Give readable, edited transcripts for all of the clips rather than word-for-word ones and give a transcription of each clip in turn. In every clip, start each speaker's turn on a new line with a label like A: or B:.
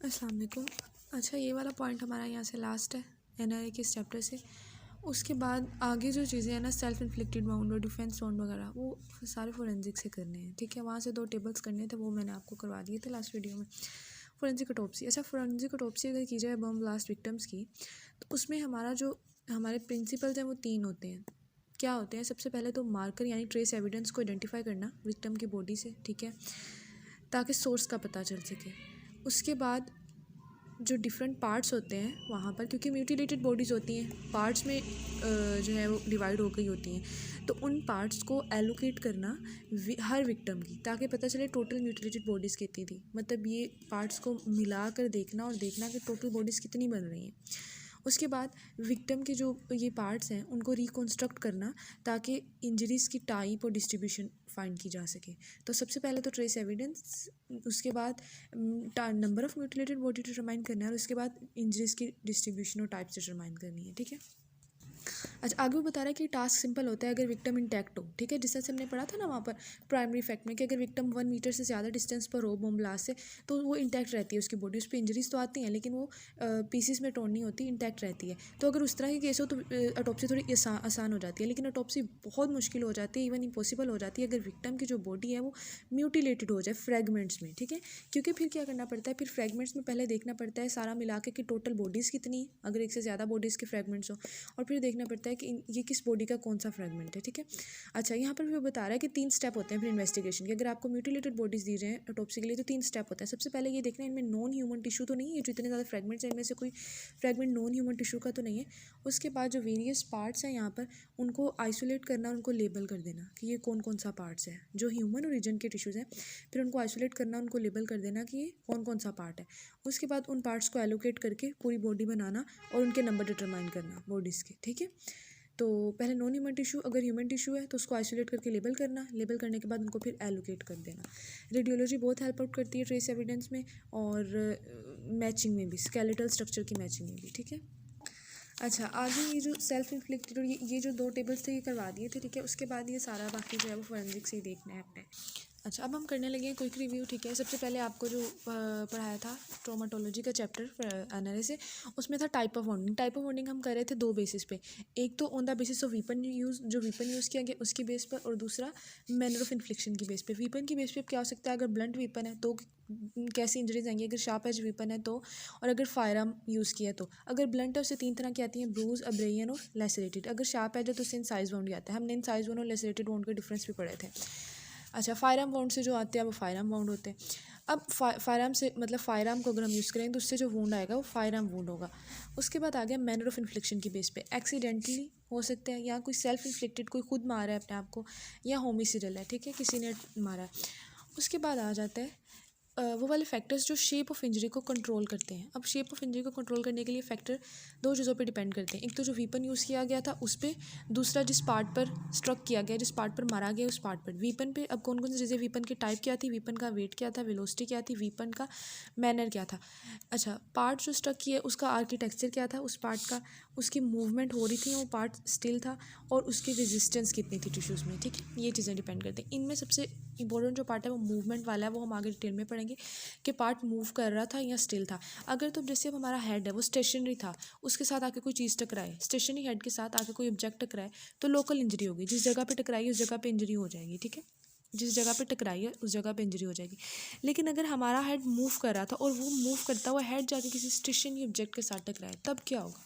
A: अस्सलाम वालेकुम। अच्छा, ये वाला पॉइंट हमारा यहाँ से लास्ट है एनआरए के इस चैप्टर से। उसके बाद आगे जो चीज़ें हैं ना, सेल्फ इन्फ्लिक्टेड वाउंड और डिफेंस वाउंड वगैरह, वो सारे फोरेंसिक से करने हैं। ठीक है, वहाँ से 2 टेबल्स करने थे, वो मैंने आपको करवा दिए थे लास्ट वीडियो में। Forensic autopsy. अच्छा, फोरेंसिक ऑटोप्सी अगर की जाए बम ब्लास्ट विक्टिम्स की, तो उसमें हमारे प्रिंसिपल्स हैं वो 3 होते हैं। क्या होते हैं? सबसे पहले तो मार्कर यानी ट्रेस एविडेंस को आइडेंटिफाई करना विक्टिम की बॉडी से, ठीक है, ताकि सोर्स का पता चल सके। उसके बाद जो डिफरेंट पार्ट्स होते हैं वहाँ पर, क्योंकि म्यूटिलेटेड बॉडीज़ होती हैं, पार्ट्स में जो है वो डिवाइड हो गई होती हैं, तो उन पार्ट्स को एलोकेट करना हर विक्टिम की, ताकि पता चले टोटल म्यूटिलेटेड बॉडीज़ कितनी थी। मतलब ये पार्ट्स को मिला कर देखना और देखना कि टोटल बॉडीज़ कितनी बन रही हैं। उसके बाद विक्टिम के जो ये पार्ट्स हैं उनको रिकॉन्स्ट्रक्ट करना, ताकि इंजरीज़ की टाइप और डिस्ट्रीब्यूशन फाइंड की जा सके। तो सबसे पहले तो ट्रेस एविडेंस, उसके बाद number of mutilated body determine करना है, और उसके बाद इंजरीज़ की डिस्ट्रीब्यूशन और टाइप्स डिटरमाइन करनी है। ठीक है। अच्छा, आगे वो बता रहा है कि टास्क सिंपल होता है अगर विक्टिम इंटैक्ट हो। ठीक है, जिस से हमने पढ़ा था ना वहाँ पर प्राइमरी इफेक्ट में, कि अगर विक्टिम 1 मीटर से ज़्यादा डिस्टेंस पर हो बम ब्लास्ट से, तो वो इंटैक्ट रहती है उसकी बॉडी। उस पर इंजरीज तो आती हैं लेकिन वो पीसीस में टोन नहीं होती, इंटैक्ट रहती है। तो अगर उस तरह के केस हो तो ऑटोप्सी थोड़ी आसान हो जाती है, लेकिन ऑटोप्सी बहुत मुश्किल हो जाती है, इवन इम्पॉसिबल हो जाती है अगर विक्टिम की जो बॉडी है वो म्यूटिलेटेड हो जाए फ्रेगमेंट्स में। ठीक है, क्योंकि फिर क्या करना पड़ता है, फिर फ्रेगमेंट्स में पहले देखना पड़ता है सारा मिला के कि टोटल बॉडीज़ कितनी, अगर एक से ज़्यादा बॉडीज़ के फ्रेगमेंट्स हो, और फिर देखना पड़ता है कि ये किस बॉडी का कौन सा फ्रेगमेंट है। ठीक है। अच्छा, यहाँ पर भी वो बता रहा है कि 3 स्टेप होते हैं फिर इन्वेस्टिगेशन के। अगर आपको म्यूटिलेटेड बॉडीज़ दी जाए ऑटोप्सी के लिए तो 3 स्टेप होते हैं। सबसे पहले ये देखना है इनमें नॉन ह्यूमन टिश्यू तो नहीं है, जो इतने ज़्यादा फ्रेगमेंट्स हैं इनमें से कोई फ्रेगमेंट नॉन ह्यूमन टिश्यू का तो नहीं है। उसके बाद जो वेरियस पार्ट्स हैं यहाँ पर, उनको आइसोलेट करना, उनको लेबल कर देना कि ये कौन कौन सा पार्ट्स है जो ह्यूमन ओरिजिन के टिश्यूज़ हैं। फिर उनको आइसोलेट करना, उनको लेबल कर देना कि ये कौन कौन सा पार्ट है। उसके बाद उन पार्ट्स को एलोकेट करके पूरी बॉडी बनाना और उनके नंबर डिटरमाइन करना बॉडीज़ के। ठीक है। तो पहले नॉन ह्यूमन टिश्यू, अगर ह्यूमन टिश्यू है तो उसको आइसोलेट करके लेबल करना, लेबल करने के बाद उनको फिर एलोकेट कर देना। रेडियोलॉजी बहुत हेल्प आउट करती है ट्रेस एविडेंस में और मैचिंग में भी, स्केलेटल स्ट्रक्चर की मैचिंग में भी। ठीक है। अच्छा, आगे ये जो सेल्फ इन्फ्लिक्टेड और ये जो 2 टेबल्स थे ये करवा दिए थे। ठीक है। उसके बाद ये सारा बाकी जो है वो फोरेंसिक से ही देखना है अपने। अच्छा, अब हम करने लगे हैं क्विक रिव्यू। ठीक है, सबसे पहले आपको जो पढ़ाया था ट्रोमाटोलॉजी का चैप्टर एनआरए से, उसमें था type of wounding. Type of wounding हम कर रहे थे 2 बेसिस पे, एक तो on the basis of weapon use, जो वीपन यूज़ किया गया उसकी बेस पर, और दूसरा मैनर ऑफ इन्फ्लिक्शन की बेस पे। वीपन की बेस पे क्या हो सकता है, अगर ब्लंट वीपन है तो कैसी इंजरीज आएंगी, अगर शार्प एज वीपन है तो, और अगर फायर आर्म यूज़ किया तो। अगर ब्लंट है उससे 3 तरह की आती हैं, ब्रूज, अब्रेयन और लेसरेटेड। अगर शार्प एज है तो उससे इंसाइज वाउंड आता है। हमने इंसाइज वाउंड और लेसरेटेड वाउंड के डिफरेंस भी पढ़े थे। अच्छा, फायर आर्म वाउंड से जो आते हैं वो फायर आर्म वाउंड होते हैं। अब फायर आर्म से मतलब फायर आर्म को अगर हम यूज़ करेंगे तो उससे जो वूंड आएगा वो फायर आर्म वूंड होगा। उसके बाद आ गया मैनर ऑफ इन्फ्लिक्शन की बेस पे, एक्सीडेंटली हो सकता है, या कोई सेल्फ इन्फ्लिक्टेड, कोई खुद मारा है अपने आप को, या होमिसिडल है। ठीक है, किसी ने मारा है। उसके बाद आ जाता है वो वाले फैक्टर्स जो शेप ऑफ इंजरी को कंट्रोल करते हैं। अब शेप ऑफ इंजरी को कंट्रोल करने के लिए फैक्टर 2 चीज़ों पे डिपेंड करते हैं, एक तो जो वीपन यूज़ किया गया था उस पर, दूसरा जिस पार्ट पर स्ट्रक किया गया, जिस पार्ट पर मारा गया उस पार्ट पर। वीपन पे अब कौन कौन सी चीज़ें, वीपन की टाइप क्या थी, वीपन का वेट क्या था, वेलोसिटी क्या थी, वीपन का मैनर क्या था। अच्छा, पार्ट जो स्ट्रक किया उसका आर्किटेक्चर क्या था, उस पार्ट का, उसकी मूवमेंट हो रही थी, वो पार्ट स्टिल था, और उसकी रेजिस्टेंस कितनी थी टिश्यूज़ में। ठीक है, ये चीज़ें डिपेंड करती हैं। इनमें सबसे इंपॉर्टेंट जो पार्ट है वो मूवमेंट वाला है, वो हम आगे डिटेल में पढ़ेंगे कि पार्ट मूव कर रहा था या स्टिल था। अगर तो जैसे अब हमारा हेड है वो स्टेशनरी था, उसके साथ आके कोई चीज़ टकराए, स्टेशनरी हेड के साथ आके कोई ऑब्जेक्ट टकराए, तो लोकल इंजरी होगी। जिस जगह पे टकराई है उस जगह पे इंजरी हो जाएगी। ठीक है, जिस जगह पे टकराई है उस जगह पे इंजरी हो जाएगी। लेकिन अगर हमारा हेड मूव कर रहा था और वो मूव करता हुआ हेड जाके किसी स्टेशनरी ऑब्जेक्ट के साथ टकराए, तब क्या होगा?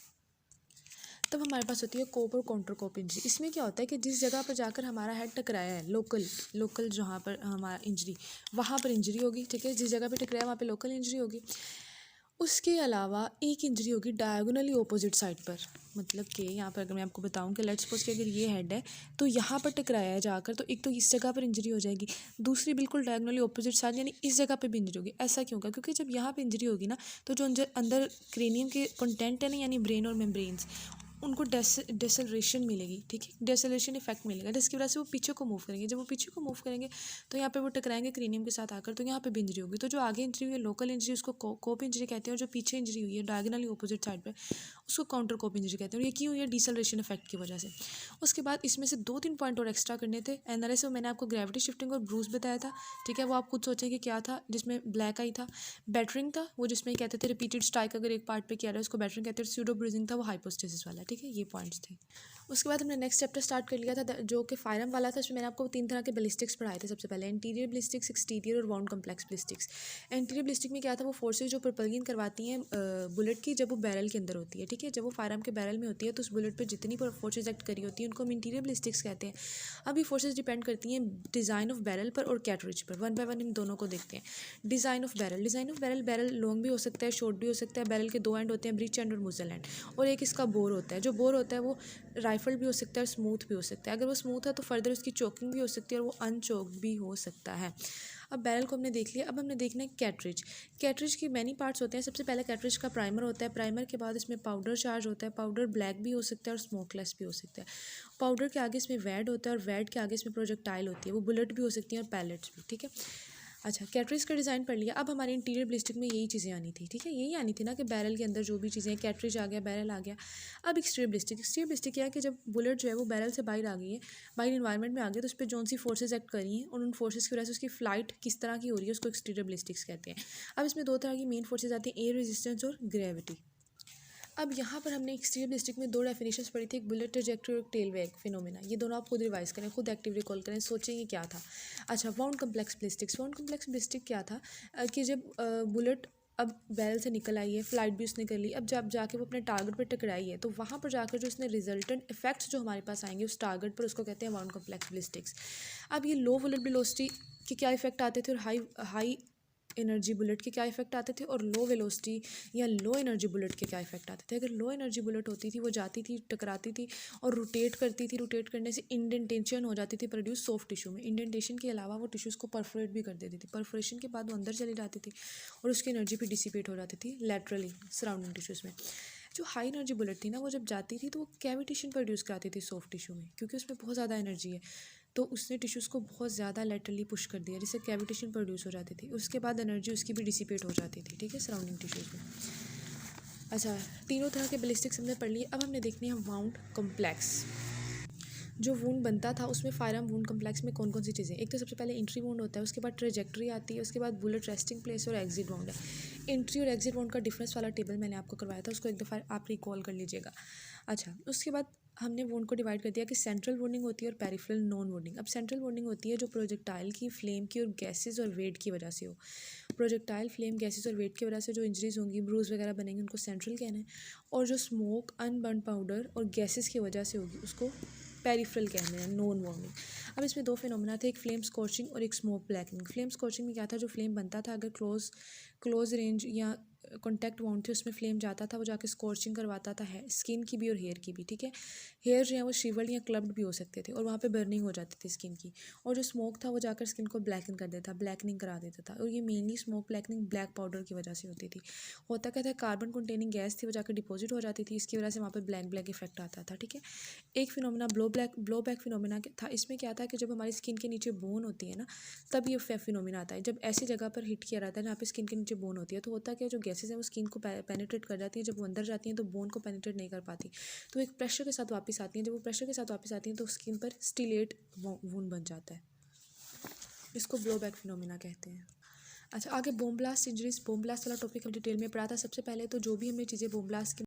A: तब हमारे पास होती है कोप और काउंटर कोप इंजरी। इसमें क्या होता है कि जिस जगह पर जाकर हमारा हेड टकराया है, लोकल जहाँ पर हमारा इंजरी, वहाँ पर इंजरी होगी। ठीक है, जिस जगह पे टकराया वहाँ पे लोकल इंजरी होगी। उसके अलावा एक इंजरी होगी डायगोनली ऑपोजिट साइड पर, मतलब कि यहाँ पर अगर मैं आपको बताऊँ कि लेट्स सपोज कि अगर ये हेड है तो यहाँ पर टकराया है जाकर, तो एक तो इस जगह पर इंजरी हो जाएगी, दूसरी बिल्कुल डायगोनली ऑपोजिट साइड यानी इस जगह पे भी इंजरी होगी। ऐसा क्यों होगा? क्योंकि जब यहाँ पे इंजरी होगी ना, तो जो अंदर क्रेनियम के कंटेंट है ना, यानी ब्रेन और मेम्ब्रेन्स, उनको डेसलरेशन मिलेगी, ठीक है, डेसलरेशन इफेक्ट मिलेगा, जिसकी वजह से वो पीछे को मूव करेंगे। जब वो पीछे को मूव करेंगे तो यहाँ पे वो टकराएंगे क्रीनियम के साथ आकर, तो यहाँ पे भी इंजरी होगी। तो जो आगे इंजरी हुई है लोकल इंजरी, उसको कोप इंजरी कहते हैं, और जो पीछे इंजरी हुई है डायगोनली अपोजिट साइड पे, उसको काउंटर कोप इंजरी कहते हैं। और ये क्यों हुई है? डिसलरेशन इफेक्ट की वजह से। उसके बाद इसमें से 2-3 पॉइंट और एक्स्ट्रा करने थे। एनआरएस में मैंने आपको ग्रेविटी शिफ्टिंग और ब्रूस बताया था, ठीक है, वो आप खुद सोचें कि क्या था, जिसमें ब्लैक आई था। बैटरिंग था, वो जिसमें कहते थे रिपीटेड स्ट्राइक अगर एक पार्ट पे किया रहा है उसको बैटरिंग कहते हैं। स्यूडो ब्रूजिंग था, वो हाइपोस्टेसिस वाला, ठीक है, ये पॉइंट्स थे। उसके बाद हमने नेक्स्ट चैप्टर स्टार्ट कर लिया था जो कि फायरम वाला था। इसमें मैंने आपको 3 तरह के बैलिस्टिक्स पढ़ाए थे। सबसे पहले इंटीरियर बैलिस्टिक्स, एक्सटीरियर और wound complex ballistics. Interior ballistic में क्या था, वो फोर्सेज जो प्रोपल्गिंग करवाती हैं बुलेट की जब वो बैरल के अंदर होती है, ठीक है, जब वो फायरम के बैरल में होती है तो उस बुलेट पर जितनी फोर्सेज एक्ट करी होती है उनको हम इंटीरियर बैलिस्टिक्स कहते हैं। अब ये फोर्सेज डिपेंड करती हैं डिज़ाइन ऑफ बैरल पर और कैटरिज पर। वन बाय वन इन दोनों को देखते हैं। Design of barrel, barrel long भी हो सकता है, शॉर्ट भी हो सकता है। बैरल के 2 एंड होते हैं, ब्रीच एंड और मुजल एंड, और एक इसका बोर होता है। जो बोर होता है वो राइफल भी हो सकता है और स्मूथ भी हो सकता है। अगर वो स्मूथ है तो फर्दर उसकी चोकिंग भी हो सकती है और वो अनचोक्ड भी हो सकता है। अब बैरल को हमने देख लिया। अब हमने देखना है कैटरिज। कैटरिज की मैनी पार्ट्स होते हैं। सबसे पहले कैटरिज का प्राइमर होता है। प्राइमर के बाद इसमें पाउडर चार्ज होता है। पाउडर ब्लैक भी हो सकता है और स्मोकलेस भी हो सकता है। पाउडर के आगे इसमें वैड होता है और वैड के आगे इसमें प्रोजेक्टाइल होती है, वो बुलेट भी हो सकती है और पैलेट्स भी, ठीक है। अच्छा, कैटरिज का डिज़ाइन पढ़ लिया। अब हमारे इंटीरियर बैलिस्टिक में यही चीज़ें आनी थी, ठीक है, यही आनी थी ना कि बैरल के अंदर जो भी चीज़ें, कैटरिज आ गया, बैरल आ गया। अब एक्सटीरियर बैलिस्टिक क्या है कि जब बुलेट जो है वो बैरल से बाहर आ गई है, बाहर इन्वायरमेंट में आ गई, तो उस पर जौन सी फोर्सेज एक्ट करी हैं और उन फोर्सेज की वजह से उसकी फ्लाइट किस तरह की हो रही है, उसको एक्सटीरियर बैलिस्टिक्स कहते हैं। अब इसमें 2 तरह की मेन फोर्सेज आती हैं, एयर रेजिस्टेंस और ग्रेविटी। अब यहाँ पर हमने एक्सटीरियर बैलिस्टिक में 2 डेफिनेशंस पढ़ी थी, एक बुलेट ट्रैजेक्टरी और एक टेल वैग फिनोमेना। ये दोनों आप खुद रिवाइज करें, खुद एक्टिव रिकॉल करें, सोचेंगे क्या था। अच्छा, wound complex ballistics. Wound complex ballistic क्या था कि जब बुलेट अब बैरल से निकल आई है, फ्लाइट भी उसने कर ली, अब जब जाके वो अपने टारगेट पर टकराई है तो वहाँ पर जाकर जो उसने रिजल्टेंट इफेक्ट्स जो हमारे पास आएंगे उस टारगेट पर, उसको कहते हैं वाउंड कॉम्प्लेक्स बैलिस्टिक्स। अब ये लो बुलेट वेलोसिटी के क्या इफेक्ट आते थे और हाई एनर्जी बुलेट के क्या इफेक्ट आते थे, और लो वेलोसिटी या लो एनर्जी बुलेट के क्या इफेक्ट आते थे। अगर लो एनर्जी बुलेट होती थी वो जाती थी, टकराती थी और रोटेट करती थी, रोटेट करने से इंडेंटेशन हो जाती थी प्रोड्यूस सॉफ्ट टिश्यू में। इंडेंटेशन के अलावा वो टिश्यूज़ को परफोरेट भी कर देती थी। परफोरेशन के बाद वो अंदर चली जाती थी और उसकी एनर्जी भी डिसिपेट हो जाती थी लैटरली सराउंडिंग टिश्यूज़ में। जो हाई एनर्जी बुलेट थी ना, वो जब जाती थी तो वो कैविटेशन प्रोड्यूस कराती थी सॉफ्ट टिश्यू में, क्योंकि उसमें बहुत ज़्यादा एनर्जी है, तो उसने टिश्यूज़ को बहुत ज़्यादा लेटरली पुश कर दिया, जिससे कैविटेशन प्रोड्यूस हो जाती थी। उसके बाद एनर्जी उसकी भी डिसिपेट हो जाती थी, ठीक है, सराउंडिंग टिश्यूज़ में। अच्छा, तीनों तरह के बैलिस्टिक्स हमने पढ़ लिए। अब हमने देखनी है वाउंड कॉम्प्लेक्स। जो वूंड बनता था उसमें फायरम वूंड कॉम्प्लेक्स में कौन कौन सी चीज़ें, एक तो सबसे पहले एंट्री वूंड होता है, उसके बाद ट्रेजेक्ट्री आती है, उसके बाद बुलेट रेस्टिंग प्लेस और एग्जिट वाउंड है। एंट्री और एग्जिट वाउंड का डिफरेंस वाला टेबल मैंने आपको करवाया था, उसको एक दफ़ा आप रिकॉल कर लीजिएगा। अच्छा, उसके बाद हमने वूंड को डिवाइड कर दिया कि सेंट्रल वूंडिंग होती है और पेरिफेरल नॉन वूंडिंग। अब सेंट्रल वूंडिंग होती है जो प्रोजेक्टाइल की, फ्लेम की और गैसेज और वेट की वजह से हो। प्रोजेक्टाइल, फ्लेम, गैसेज और वेट की वजह से जो इंजरीज होंगी, ब्रूज वगैरह बनेंगे, उनको सेंट्रल कहना है। और जो स्मोक, अनबर्न पाउडर और गैसेज की वजह से होगी उसको पेरिफेरल कहते हैं, नॉन वार्मिंग। अब इसमें 2 फिनोमेना थे, एक फ्लेम स्कॉचिंग और एक स्मोक ब्लैकनिंग। फ्लेम स्कॉचिंग में क्या था, जो फ्लेम बनता था अगर क्लोज रेंज या कॉन्टैक्ट वाउंड थे उसमें फ्लेम जाता था, वो जाके स्कॉचिंग करवाता था स्किन की भी और हेयर की भी, ठीक है। हेयर जो है वो शिवर्ड या क्लब्ड भी हो सकते थे और वहाँ पे बर्निंग हो जाती थी स्किन की। और जो स्मोक था वो जाकर स्किन को ब्लैकन कर देता, ब्लैकनिंग करा देता था। और ये mainly smoke blackening black powder की वजह से होती थी। होता क्या था, कार्बन कंटेनिंग गैस थी, वो जाकर डिपॉजिट हो जाती थी, इसकी वजह से वहाँ पर ब्लैक ब्लैक इफेक्ट आता था, ठीक है। एक फिनोमेना ब्लो बैक फिनोमेना था। इसमें क्या था कि जब हमारी स्किन के नीचे बोन होती है ना, तब ये फिनोमेना आता है। जब ऐसी जगह पर हिट किया रहता है जहाँ पे स्किन के नीचे बोन होती है, तो होता क्या, जो गैसेज हैं वो स्किन को पेनिट्रेट कर जाती है। जब वो अंदर जाती हैं तो बोन को पेनिट्रेट नहीं कर पाती, तो एक प्रेशर के साथ वापस आती हैं। जब वो प्रेशर के साथ वापस आती हैं तो स्किन पर स्टिलेट वूंड बन जाता है, इसको ब्लो बैक फिनोमेना कहते हैं। अच्छा, आगे बोम ब्लास्ट इंजरीज। बोम ब्लास्ट वाला टॉपिक हम डिटेल में पढ़ा था। सबसे पहले तो जो भी हमने चीज़ें बोम ब्लास्ट